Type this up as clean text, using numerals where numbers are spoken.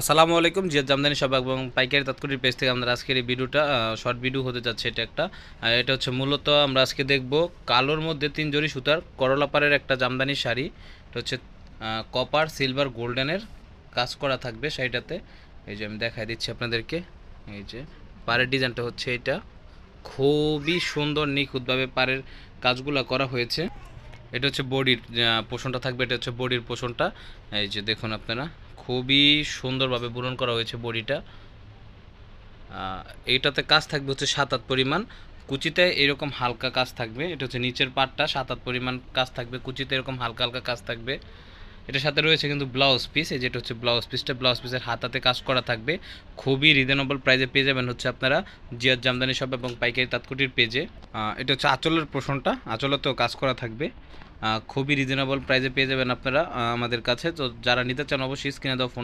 আসসালামু আলাইকুম, জিয়াদ জামদানি শপ এবং পাইকারি তাৎক্ষণিক পেজ থেকে আমরা আজকের এই ভিডিওটা শর্ট ভিডিও হতে যাচ্ছে। এটা একটা এটা হচ্ছে মূলত আমরা আজকে দেখব কালোর মধ্যে 3 জরি সুতার করলা পাড়ের একটা জামদানি শাড়ি। এটা হচ্ছে কপার সিলভার গোল্ডেনের কাজ করা থাকবে শাড়িটাতে। এই যে আমি দেখাই দিচ্ছি আপনাদেরকে। এই যে পাড়ের ডিজাইনটা হচ্ছে এটা, খুবই সুন্দর নিখুঁতভাবে পাড়ের কাজগুলো করা হয়েছে। এটা হচ্ছে বডির পোষণটা থাকবে, এটা হচ্ছে বডির পোষণটা। এই যে দেখুন আপনারা, খুবই সুন্দরভাবে বুনন করা হয়েছে বডিটা। এইটাতে কাজ থাকবে হচ্ছে 7-8 পরিমাণ, কুচিতে এরকম হালকা কাজ থাকবে। এটা হচ্ছে নিচের পাটটা 7-8 পরিমাণ কাজ থাকবে, কুচিতে এরকম হালকা হালকা কাজ থাকবে। এটার সাথে রয়েছে কিন্তু ব্লাউজ পিস, এই যেটা হচ্ছে ব্লাউজ পিসটা, ব্লাউজ পিসের হাতাতে কাজ করা থাকবে। খুবই রিজনেবল প্রাইসে পেয়ে যাবেন হচ্ছে আপনারা জিয়াদ জামদানি শপ এবং পাইকারি তাঁতকুটির পেজে। এটা হচ্ছে আঁচলের পোষণটা, আঁচলেতেও কাজ করা থাকবে। খুবই রিজনেবল প্রাইসে পেয়ে যাবেন আপনারা আমাদের কাছে। তো যারা নিতে চান অবশ্যই স্ক্রিনে দেওয়া ফোন